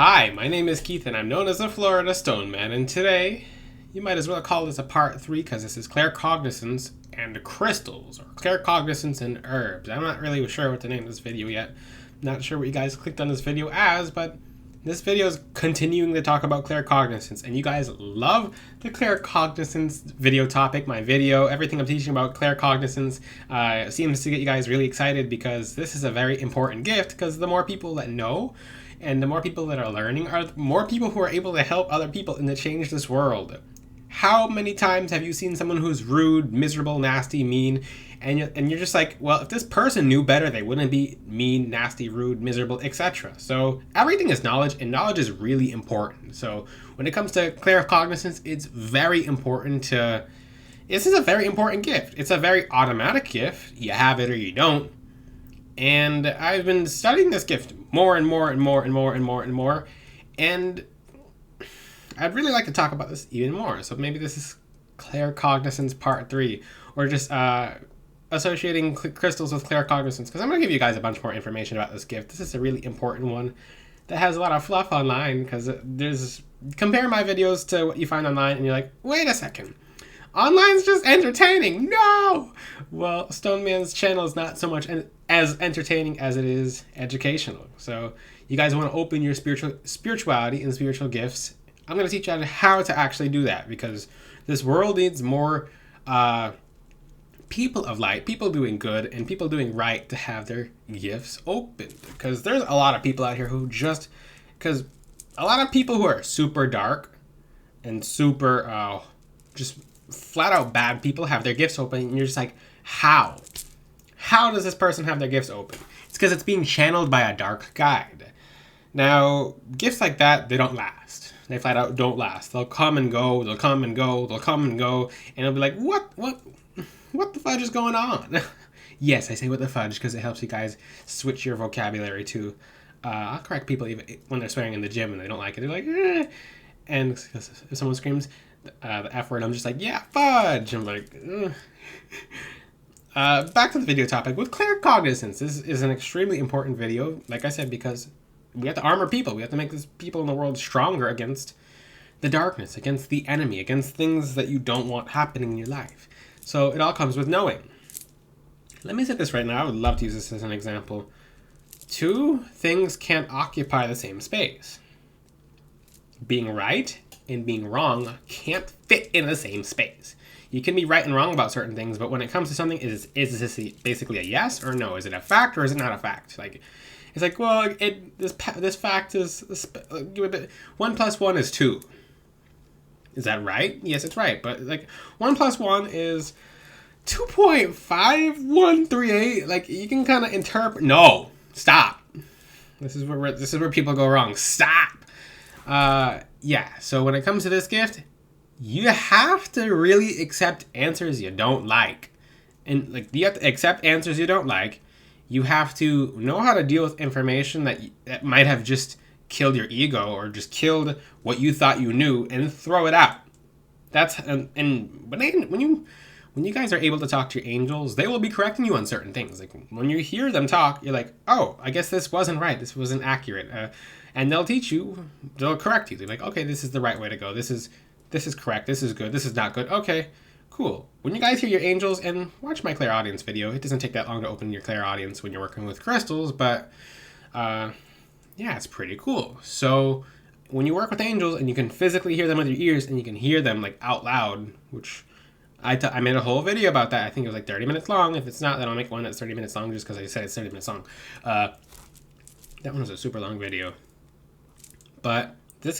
Hi, my name is Keith and I'm known as the Florida Stone Man, and today you might as well call this a part 3 because this is claircognizance and crystals, or claircognizance and herbs. I'm not really sure what to name this video yet. Not sure what you guys clicked on this video as, but this video is continuing to talk about claircognizance, and you guys love the claircognizance video topic. My video, everything I'm teaching about claircognizance seems to get you guys really excited because this is a very important gift, because the more people that know and the more people that are learning are more people who are able to help other people and to change this world. How many times have you seen someone who's rude, miserable, nasty, mean, and you're just like, well, if this person knew better, they wouldn't be mean, nasty, rude, miserable, etc. So everything is knowledge, and knowledge is really important. So when it comes to claircognizance, it's very important to... This is a very important gift. It's a very automatic gift. You have it or you don't. And I've been studying this gift more and more and more and more and more and more. And I'd really like to talk about this even more. So maybe this is claircognizance part 3, or just associating crystals with claircognizance, because I'm going to give you guys a bunch more information about this gift. This is a really important one that has a lot of fluff online, because there's... Compare my videos to what you find online and you're like, wait a second, online's just entertaining. No! Well, Stone Man's channel is not so much as entertaining as it is educational. So you guys want to open your spirituality and spiritual gifts. I'm going to teach you how to actually do that, because this world needs more people of light, people doing good, and people doing right to have their gifts opened. Because there's a lot of people out here who just... Because a lot of people who are super dark and super just flat out bad people have their gifts open, and you're just like, how? How does this person have their gifts open? It's because it's being channeled by a dark guide. Now, gifts like that, they don't last. They flat out don't last. They'll come and go, they'll come and go, they'll come and go, and it'll be like, what the fudge is going on? Yes, I say what the fudge because it helps you guys switch your vocabulary to... I'll correct people even when they're swearing in the gym and they don't like it. They're like, eh. And if someone screams the F word, I'm just like, yeah, fudge. I'm like, back to the video topic with claircognizance. This is an extremely important video, like I said, because we have to armor people. We have to make these people in the world stronger against the darkness, against the enemy, against things that you don't want happening in your life. So it all comes with knowing. Let me say this right now. I would love to use this as an example. Two things can't occupy the same space. Being right and being wrong can't fit in the same space. You can be right and wrong about certain things, but when it comes to something, is this basically a yes or no? Is it a fact or is it not a fact? Like, it's like, well, this fact is 1 + 1 is 2. Is that right? Yes, it's right. But like 1 + 1 is 2.5138. Like, you can kind of interpret. No, stop. This is where people go wrong. Stop. Yeah. So when it comes to this gift, you have to really accept answers you don't like, and like you have to accept answers you don't like. You have to know how to deal with information that might have just killed your ego or just killed what you thought you knew, and throw it out. That's and when you guys are able to talk to your angels, they will be correcting you on certain things. Like when you hear them talk, you're like, oh, I guess this wasn't right. This wasn't accurate. And they'll teach you. They'll correct you. They're like, okay, this is the right way to go. This is correct. This is good. This is not good. Okay, cool. When you guys hear your angels, and watch my clairaudience video, it doesn't take that long to open your clairaudience when you're working with crystals, but yeah, it's pretty cool. So when you work with angels and you can physically hear them with your ears and you can hear them like out loud, which I made a whole video about that. I think it was like 30 minutes long. If it's not, then I'll make one that's 30 minutes long just because I said it's 30 minutes long. That one was a super long video. But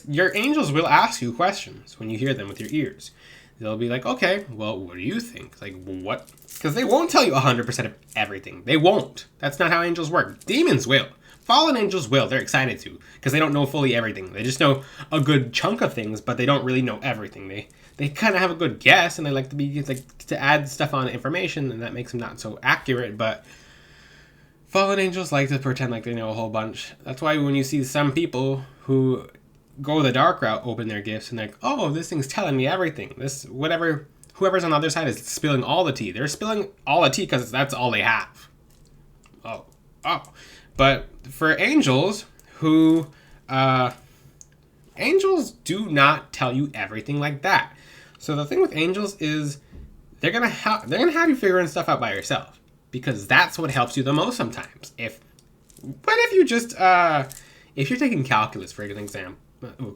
your angels will ask you questions when you hear them with your ears. They'll be like, okay, well, what do you think? Like, what? Because they won't tell you 100% of everything. They won't. That's not how angels work. Demons will. Fallen angels will. They're excited to, because they don't know fully everything. They just know a good chunk of things, but they don't really know everything. They kind of have a good guess, and they like to add stuff on information, and that makes them not so accurate. But fallen angels like to pretend like they know a whole bunch. That's why when you see some people who go the dark route open their gifts and they're like, oh, this thing's telling me everything. Whoever's on the other side is spilling all the tea. They're spilling all the tea because that's all they have. Oh. But for angels who Angels do not tell you everything like that. So the thing with angels is they're gonna have you figuring stuff out by yourself, because that's what helps you the most sometimes. If you just if you're taking calculus for an exam,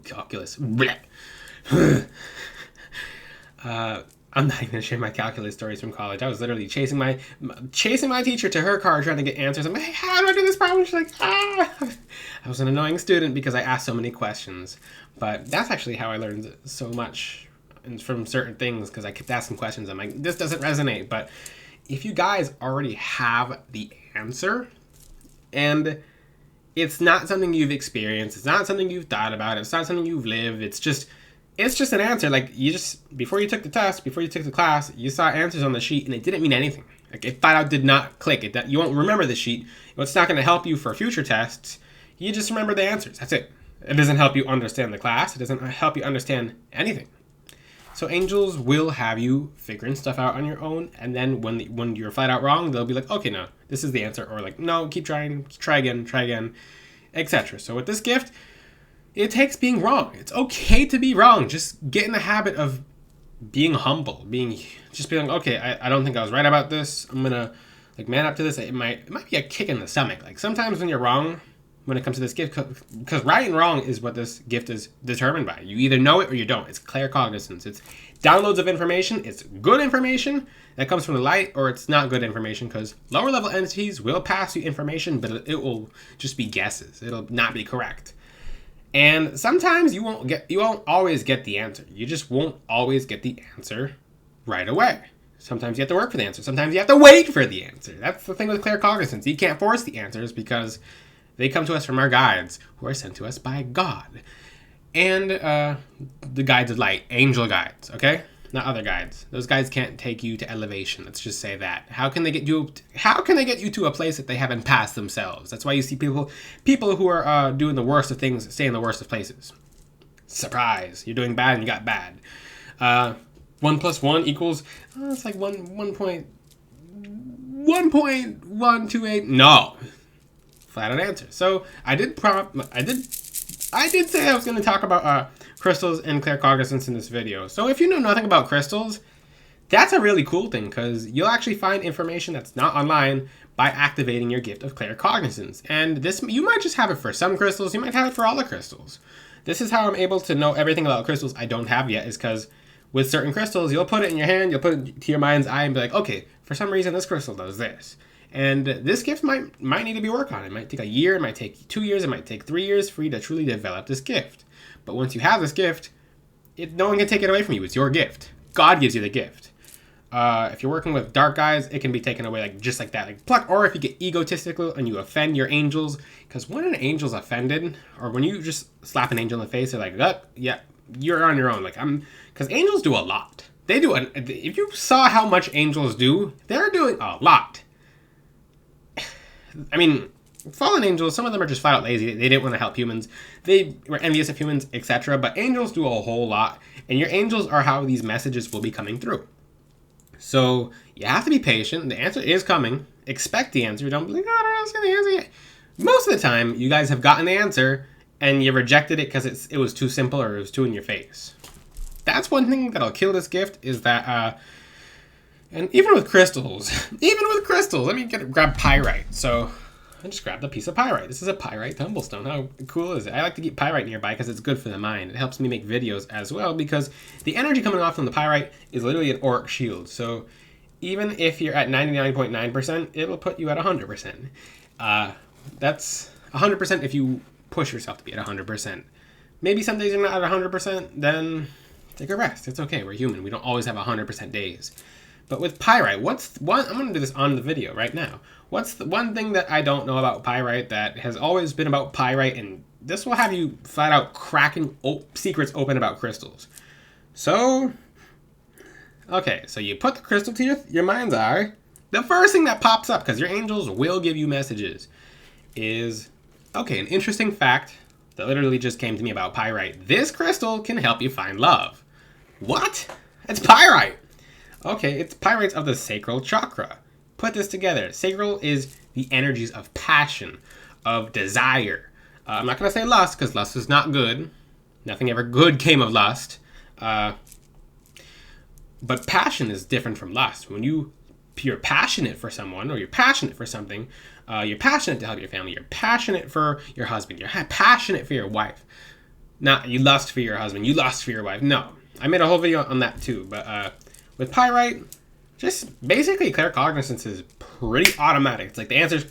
calculus. I'm not even gonna share my calculus stories from college. I was literally chasing my teacher to her car trying to get answers. I'm like, hey, how do I do this problem? She's like, ah. I was an annoying student because I asked so many questions. But that's actually how I learned so much from certain things, because I kept asking questions. I'm like, this doesn't resonate. But if you guys already have the answer, and it's not something you've experienced, it's not something you've thought about, it's not something you've lived, it's just an answer. Like, you just, before you took the test, before you took the class, you saw answers on the sheet and it didn't mean anything. Like, it flat out did not click. You won't remember the sheet. It's not going to help you for future tests. You just remember the answers. That's it. It doesn't help you understand the class. It doesn't help you understand anything. So angels will have you figuring stuff out on your own, and then when you're flat out wrong, they'll be like, okay, no, this is the answer, or like, no, keep trying, try again, etc. So with this gift, it takes being wrong. It's okay to be wrong. Just get in the habit of being humble, being okay, I don't think I was right about this. I'm gonna like man up to this. It might be a kick in the stomach. Like, sometimes when you're wrong, when it comes to this gift, because right and wrong is what this gift is determined by. You either know it or you don't. It's claircognizance. It's downloads of information. It's good information that comes from the light, or it's not good information, because lower level entities will pass you information, but it will just be guesses. It'll not be correct. And sometimes you won't always get the answer. You just won't always get the answer right away. Sometimes you have to work for the answer. Sometimes you have to wait for the answer. That's the thing with claircognizance. You can't force the answers, because they come to us from our guides, who are sent to us by God. And the guides of light, angel guides, okay? Not other guides. Those guides can't take you to elevation. Let's just say that. How can they get you to a place that they haven't passed themselves? That's why you see people who are doing the worst of things stay in the worst of places. Surprise! You're doing bad and you got bad. 1 + 1 equals it's like 1.128. No. Flat out answer. So I did say I was going to talk about crystals and claircognizance in this video. So if you know nothing about crystals, that's a really cool thing, because you'll actually find information that's not online by activating your gift of claircognizance. And this, you might just have it for some crystals, you might have it for all the crystals. This is how I'm able to know everything about crystals I don't have yet, is because with certain crystals, you'll put it in your hand, you'll put it to your mind's eye and be like, okay, for some reason this crystal does this. And this gift might need to be worked on. It might take a year, it might take 2 years, it might take 3 years for you to truly develop this gift. But once you have this gift, no one can take it away from you. It's your gift. God gives you the gift. If you're working with dark guys, it can be taken away just like that. Like pluck. Or if you get egotistical and you offend your angels, because when an angel's offended, or when you just slap an angel in the face, they're like, yeah, you're on your own. Like, because angels do a lot. They do. If you saw how much angels do, they're doing a lot. I mean, fallen angels, some of them are just flat out lazy. They didn't want to help humans. They were envious of humans, etc. But angels do a whole lot. And your angels are how these messages will be coming through. So you have to be patient. The answer is coming. Expect the answer. Don't be like, I don't know, it's going to answer yet. Most of the time, you guys have gotten the answer and you rejected it because it was too simple or it was too in your face. That's one thing that'll kill this gift, is that and even with crystals, let me grab pyrite. So I just grabbed a piece of pyrite. This is a pyrite tumblestone. How cool is it? I like to keep pyrite nearby because it's good for the mind. It helps me make videos as well, because the energy coming off from the pyrite is literally an auric shield. So even if you're at 99.9%, it'll put you at 100%. That's 100% if you push yourself to be at 100%. Maybe some days you're not at 100%, then take a rest. It's okay. We're human. We don't always have 100% days. But with pyrite, I'm going to do this on the video right now. What's the one thing that I don't know about pyrite that has always been about pyrite, and this will have you flat out cracking secrets open about crystals. So, okay, so you put the crystal to your mind's eye. The first thing that pops up, because your angels will give you messages, is, okay, an interesting fact that literally just came to me about pyrite. This crystal can help you find love. What? It's pyrite! Okay, it's pyrites of the sacral chakra. Put this together. Sacral is the energies of passion, of desire. I'm not going to say lust, because lust is not good. Nothing ever good came of lust. But passion is different from lust. When you're passionate for someone, or you're passionate for something, you're passionate to help your family, you're passionate for your husband, you're passionate for your wife. Not you lust for your husband, you lust for your wife. No. I made a whole video on that too. But with pyrite, just basically claircognizance is pretty automatic. It's like the answer's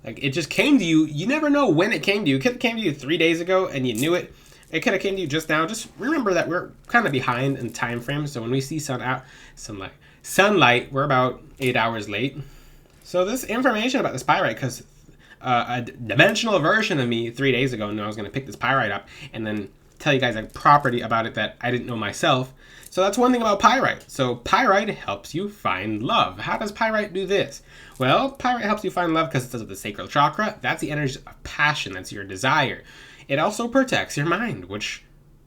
like it just came to you. You never know when it came to you. It could have came to you 3 days ago and you knew it. It could have came to you just now. Just remember that we're kind of behind in time frame. So when we see sunlight, we're about 8 hours late. So this information about this pyrite, because a dimensional version of me 3 days ago knew I was going to pick this pyrite up and then tell you guys a property about it that I didn't know myself. So that's one thing about pyrite. So pyrite helps you find love. How does pyrite do this? Well, pyrite helps you find love because it does the sacral chakra. That's the energy of passion. That's your desire. It also protects your mind, which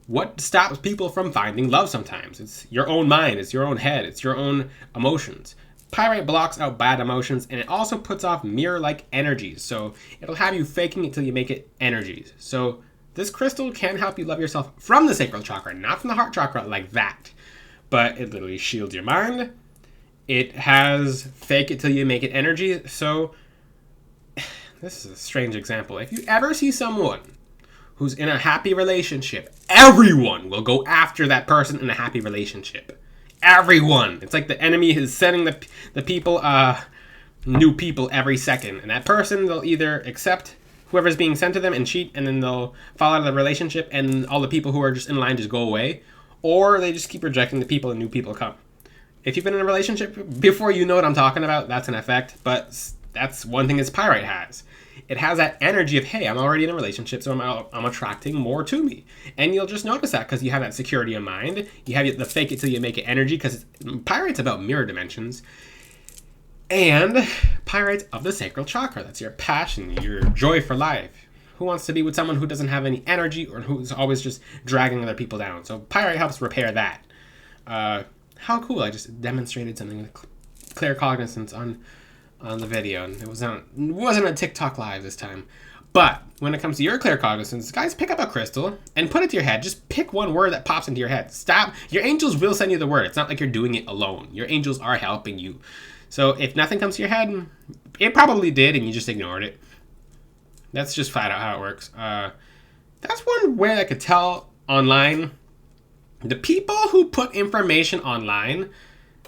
what stops people from finding love sometimes? It's your own mind. It's your own head. It's your own emotions. Pyrite blocks out bad emotions, and it also puts off mirror-like energies. So it'll have you faking it till you make it energies. So this crystal can help you love yourself from the sacral chakra, not from the heart chakra like that. But it literally shields your mind. It has fake it till you make it energy. So this is a strange example. If you ever see someone who's in a happy relationship, everyone will go after that person in a happy relationship. Everyone. It's like the enemy is sending the people, new people every second. And that person, they'll either accept whoever's being sent to them and cheat, and then they'll fall out of the relationship, and all the people who are just in line just go away. Or they just keep rejecting the people and new people come. If you've been in a relationship before, you know what I'm talking about. That's an effect. But that's one thing this pyrite has. It has that energy of, hey, I'm already in a relationship, so I'm attracting more to me. And you'll just notice that because you have that security of mind. You have the fake it till you make it energy, because pyrite's about mirror dimensions. And pyrite's of the sacral chakra. That's your passion, your joy for life. Who wants to be with someone who doesn't have any energy or who's always just dragging other people down? So pyrite helps repair that. How cool. I just demonstrated something with claircognizance on the video, and it wasn't a TikTok live this time. But when it comes to your claircognizance, guys, pick up a crystal and put it to your head. Just pick one word that pops into your head. Stop. Your angels will send you the word. It's not like you're doing it alone. Your angels are helping you. So if nothing comes to your head, it probably did and you just ignored it. That's just flat out how it works. That's one way I could tell online. The people who put information online,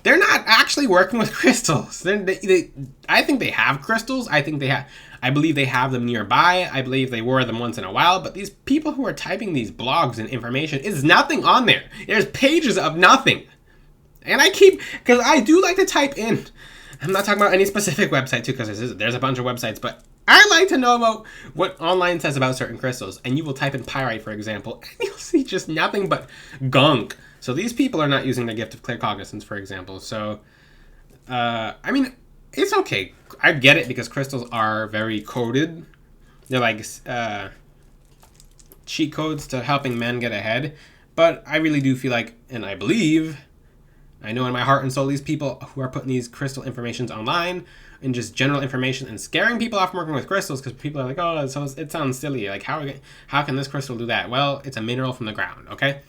they're not actually working with crystals. I think they have crystals. I believe they have them nearby. I believe they wear them once in a while. But these people who are typing these blogs and information, is nothing on there. There's pages of nothing. And because I do like to type in. I'm not talking about any specific website too, because there's a bunch of websites, but I like to know about what online says about certain crystals. And you will type in pyrite, for example, and you'll see just nothing but gunk. So these people are not using the gift of claircognizance, for example. So, I mean, it's okay. I get it because crystals are very coded. They're like cheat codes to helping men get ahead. But I really do feel like, and I believe, I know in my heart and soul, these people who are putting these crystal informations online and just general information and scaring people off from working with crystals, because people are like, oh, it sounds silly. Like, how can this crystal do that? Well, it's a mineral from the ground, okay?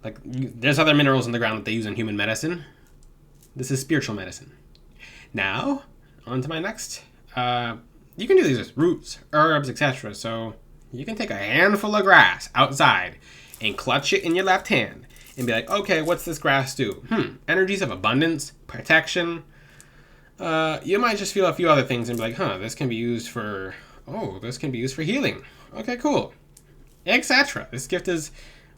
Like, there's other minerals in the ground that they use in human medicine. This is spiritual medicine. Now, on to my next. You can do these with roots, herbs, etc. So you can take a handful of grass outside and clutch it in your left hand and be like, okay, what's this grass do? Energies of abundance, protection. You might just feel a few other things and be like, this can be used for healing. Okay, cool. Etc. This gift is,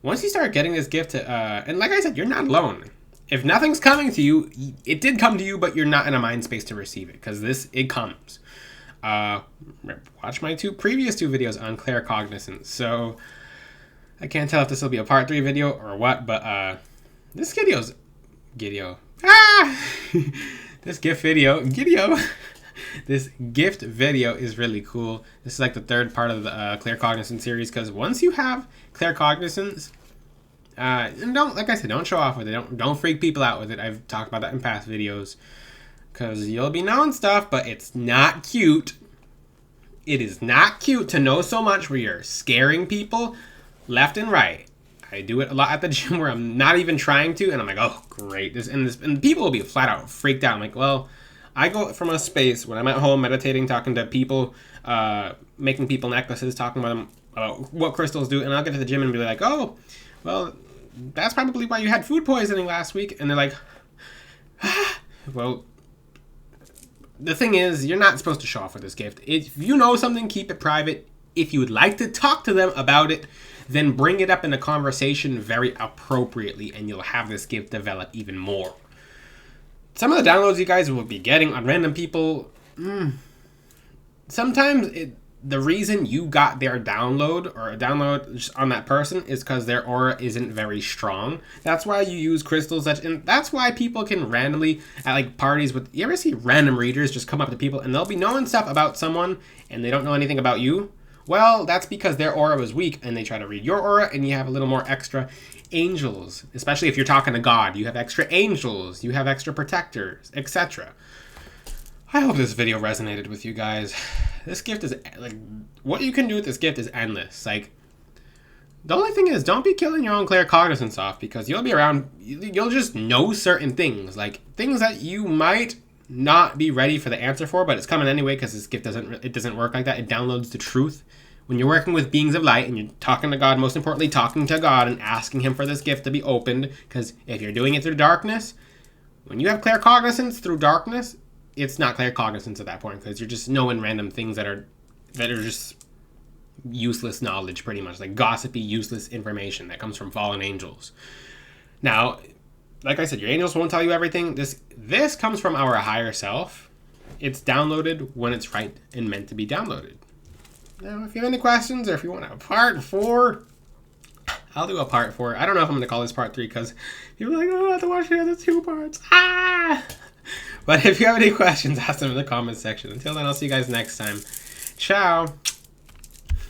once you start getting this gift, and like I said, you're not alone. If nothing's coming to you, it did come to you, but you're not in a mind space to receive it, because it comes. Watch my previous two videos on claircognizance. So I can't tell if this will be a part 3 video or what, but this this gift video is really cool. This is like the third part of the claircognizance series, because once you have claircognizance, and don't show off with it. Don't freak people out with it. I've talked about that in past videos, because you'll be knowing stuff, but it's not cute. It is not cute to know so much where you're scaring people left and right. I do it a lot at the gym where I'm not even trying to, and I'm like, oh, great. And people will be flat out freaked out. I'm like, well, I go from a space when I'm at home meditating, talking to people, making people necklaces, talking about them, about what crystals do, and I'll get to the gym and be like, oh, well, that's probably why you had food poisoning last week. And they're like, well, the thing is, you're not supposed to show off with this gift. If you know something, keep it private. If you would like to talk to them about it, then bring it up in a conversation very appropriately, and you'll have this gift develop even more. Some of the downloads you guys will be getting on random people, sometimes the reason you got their download or a download on that person is because their aura isn't very strong. That's why you use crystals, and that's why people can randomly, at like parties with, you ever see random readers just come up to people and they'll be knowing stuff about someone and they don't know anything about you? Well, that's because their aura was weak and they try to read your aura, and you have a little more extra angels, especially if you're talking to God. You have extra angels, you have extra protectors, etc. I hope this video resonated with you guys. This gift is, like, what you can do with this gift is endless. Like, the only thing is, don't be killing your own claircognizance off, because you'll be around, you'll just know certain things, like things that you might not be ready for the answer for, but it's coming anyway, because this gift doesn't work like that. It downloads the truth. When you're working with beings of light and you're talking to God, most importantly talking to God and asking him for this gift to be opened, because if you're doing it through darkness, when you have claircognizance through darkness, it's not claircognizance at that point, because you're just knowing random things that are just useless knowledge, pretty much, like gossipy, useless information that comes from fallen angels. Now, like I said, your angels won't tell you everything. This comes from our higher self. It's downloaded when it's right and meant to be downloaded. Now, if you have any questions, or if you want a part 4, I'll do a part 4. I don't know if I'm going to call this part 3, because people are like, oh, I have to watch the other 2 parts. But if you have any questions, ask them in the comments section. Until then, I'll see you guys next time. Ciao.